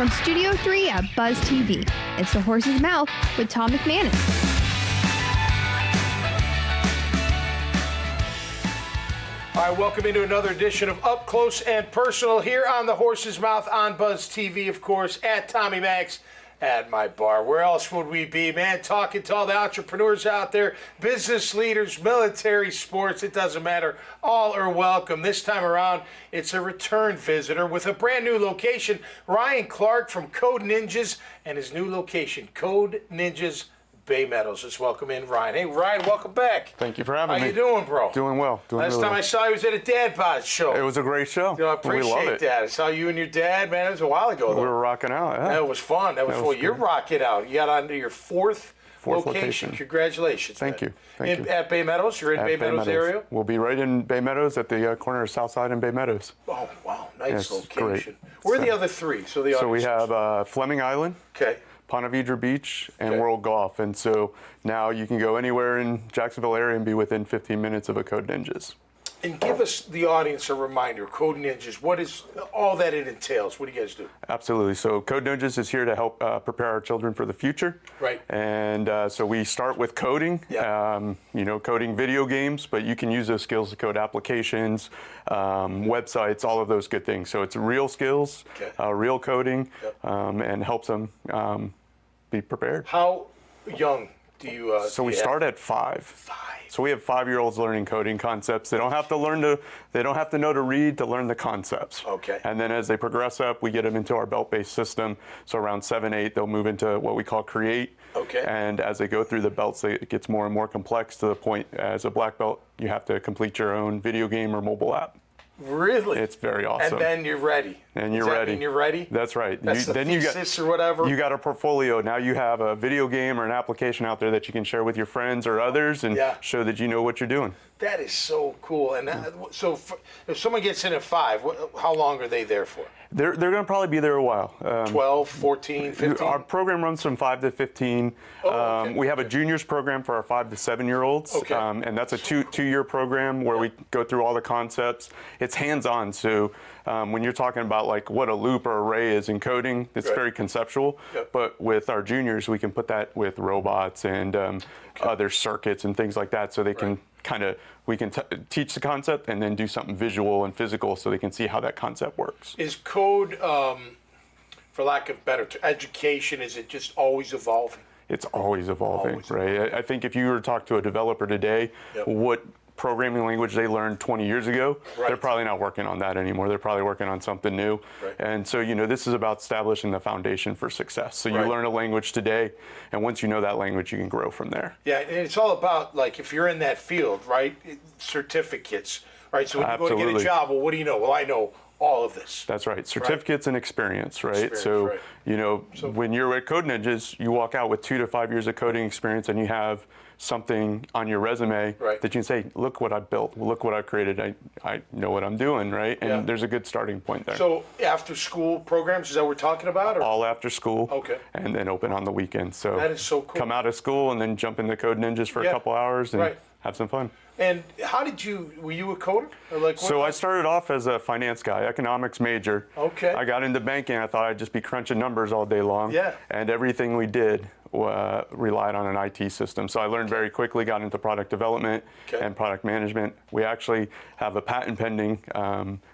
From Studio 3 at Buzz TV, it's The Horse's Mouth with Tom McManus. All right, welcome into another edition of Up Close and Personal here on The Horse's Mouth on Buzz TV, of course, at Tommy Max at my bar. Where else would we be, man? Talking to all the entrepreneurs out there, business leaders, military, sports, it doesn't matter. All are welcome. This time around, it's a return visitor with a brand new location. Ryan Clark from Code Ninjas and his new location, Code Ninjas Baymeadows. Let's welcome in Ryan. Hey, Ryan, welcome back. Thank you for having me. How you doing, bro? Doing well. Last time I saw you was at a Dad Bod show. It was a great show. I appreciate that. I saw you and your dad, man. It was a while ago, though. We were rocking out. Yeah. That was fun. That was fun. You're rocking out. You got onto your fourth location. Congratulations. Thank man. you. Thank you. At Baymeadows? You're in Baymeadows area? We'll be right in Baymeadows at the corner of Southside and Baymeadows. Oh, wow. Nice location. Great. Where are the other three? So we have Fleming Island. Okay. Ponte Vedra Beach and World Golf. And so now you can go anywhere in Jacksonville area and be within 15 minutes of a Code Ninjas. And give us, the audience, a reminder, Code Ninjas, what is all that it entails? What do you guys do? Absolutely. So Code Ninjas is here to help prepare our children for the future. Right. And so we start with coding, coding video games, but you can use those skills to code applications, websites, all of those good things. So it's real skills, real coding, and helps them be prepared. How young do you So we start at 5. So we have 5-year-olds learning coding concepts. They don't have to know to read to learn the concepts. Okay. And then as they progress up, we get them into our belt-based system. So around 7, 8, they'll move into what we call Create. Okay. And as they go through the belts, it gets more and more complex to the point as a black belt, you have to complete your own video game or mobile app. Really? It's very awesome. And then you're ready. And you're Does that ready. mean you're ready? That's right. That's the thesis or whatever? You got a portfolio. Now you have a video game or an application out there that you can share with your friends or others and show that you know what you're doing. That is so cool. And so if someone gets in at 5, how long are they there for? They're going to probably be there a while. 12, 14, 15? Our program runs from 5 to 15. We have a juniors program for our 5 to 7-year-olds. Okay. And that's a two-year program where we go through all the concepts. It's hands-on. So when you're talking about like what a loop or array is in coding, it's very conceptual. But with our juniors, we can put that with robots and other circuits and things like that, so they can we can teach the concept and then do something visual and physical so they can see how that concept works. Is code, for lack of better, education, is it just always evolving? It's always evolving, right? I think if you were to talk to a developer today, what programming language they learned 20 years ago, they're probably not working on that anymore. They're probably working on something new. And so, this is about establishing the foundation for success. So you learn a language today, and once you know that language, you can grow from there. Yeah, and it's all about, like, if you're in that field, right, certificates, right? So when you go to get a job, well, what do you know? Well, I know all of this. That's right. Certificates and experience, right? So, when you're at Code Ninjas, you walk out with 2 to 5 years of coding experience and you have something on your resume that you can say, look what I built, look what I created, I know what I'm doing, right? And there's a good starting point there. So after school programs, is that what we're talking about? Or? All after school. Okay. And then open on the weekends. So that is so cool. Come out of school and then jump into Code Ninjas for a couple hours and have some fun. And how were you a coder? Or so I started off as a finance guy, economics major. Okay. I got into banking. I thought I'd just be crunching numbers all day long. Yeah. And everything we did relied on an IT system. So I learned very quickly, got into product development and product management. We actually have a patent pending.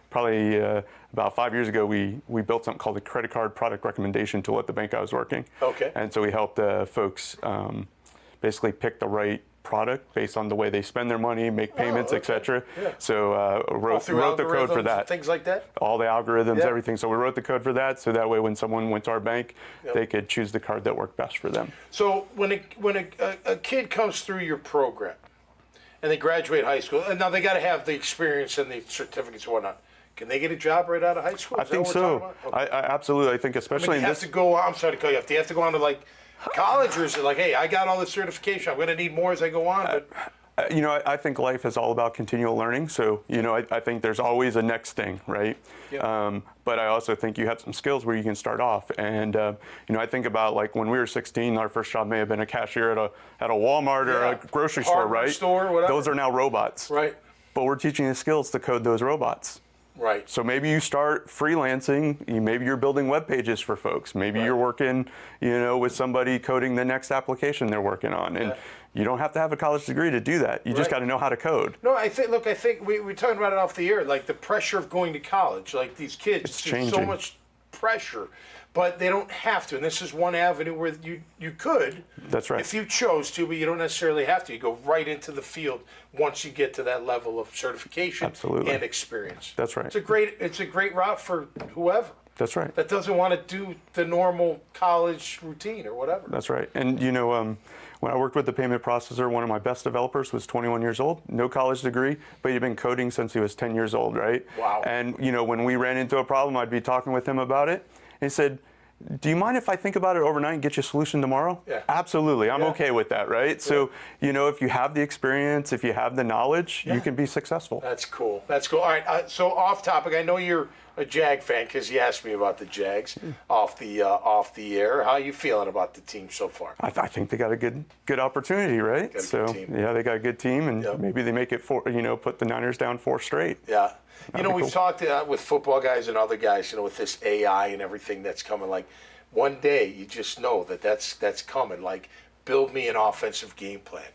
Probably about 5 years ago, we built something called a credit card product recommendation tool at the bank I was working. Okay. And so we helped folks basically pick the right product based on the way they spend their money, make payments, etc. So wrote the code for that. Things like that? All the algorithms, everything. So we wrote the code for that, so that way when someone went to our bank, they could choose the card that worked best for them. So when a kid comes through your program and they graduate high school, and now they got to have the experience and the certificates and whatnot, can they get a job right out of high school? I think so. I absolutely. I think especially in this. I'm sorry to cut you off. Do you have to go on to like college, or is it like, hey, I got all the certification, I'm going to need more as I go on? But I think life is all about continual learning. So, I think there's always a next thing, right? But I also think you have some skills where you can start off. And, I think about like when we were 16, our first job may have been a cashier at a Walmart or a grocery store, right? Store, whatever. Those are now robots. Right. But we're teaching the skills to code those robots. Right. So maybe you start freelancing, maybe you're building web pages for folks. Maybe you're working, with somebody coding the next application they're working on. And you don't have to have a college degree to do that. You just got to know how to code. No, I think we're talking about it off the air, like the pressure of going to college. Like these kids, It's there's so changing. much pressure, but they don't have to. And this is one avenue where you could. That's right. If you chose to, but you don't necessarily have to. You go right into the field once you get to that level of certification Absolutely. and experience. That's right. It's a great route for whoever. That's right. That doesn't want to do the normal college routine or whatever. That's right. And when I worked with the payment processor, one of my best developers was 21 years old, no college degree, but he'd been coding since he was 10 years old, right? Wow. And when we ran into a problem, I'd be talking with him about it. And he said, do you mind if I think about it overnight and get you a solution tomorrow? Yeah. Absolutely. I'm okay with that, right? Yeah. So, if you have the experience, if you have the knowledge, you can be successful. That's cool. That's cool. All right. So off topic, I know you're a Jag fan because you asked me about the Jags off the air. How are you feeling about the team so far? I think they got a good opportunity, right? Good team. Yeah, they got a good team, and maybe they make it put the Niners down 4 straight. Yeah. We've cool. talked with football guys and other guys, with this AI and everything that's coming. Like, one day you just know that's coming. Like, build me an offensive game plan.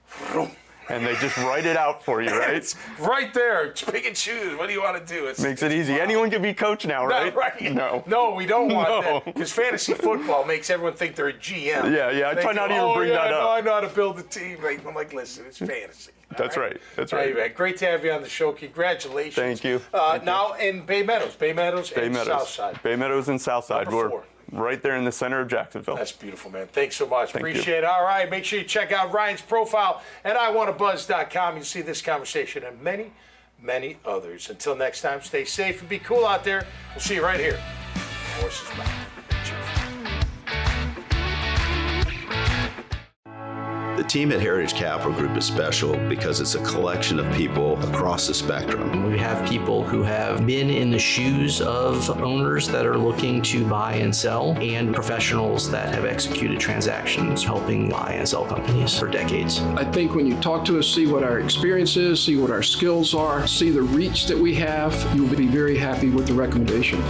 Vroom. And they just write it out for you, right? It's right there. Pick and choose. What do you want to do? Makes it easy. Anyone can be coach now, right? Right. No. No, we don't want that. Because fantasy football makes everyone think they're a GM. Yeah. I try not to even bring that up. I know how to build a team. I'm like, listen, it's fantasy. That's right. That's right. Hey, man, great to have you on the show. Congratulations. Thank you. Now in Baymeadows and Southside. Baymeadows and Southside. Number We're 4. right there in the center of Jacksonville. That's beautiful, man. Thanks so much. Thank Appreciate you. it. All right, make sure you check out Ryan's profile at iwannabuzz.com. You'll see this conversation and many, many others. Until next time, stay safe and be cool out there. We'll see you right here. Horses Mouth. The team at Heritage Capital Group is special because it's a collection of people across the spectrum. We have people who have been in the shoes of owners that are looking to buy and sell, and professionals that have executed transactions helping buy and sell companies for decades. I think when you talk to us, see what our experience is, see what our skills are, see the reach that we have, you'll be very happy with the recommendation.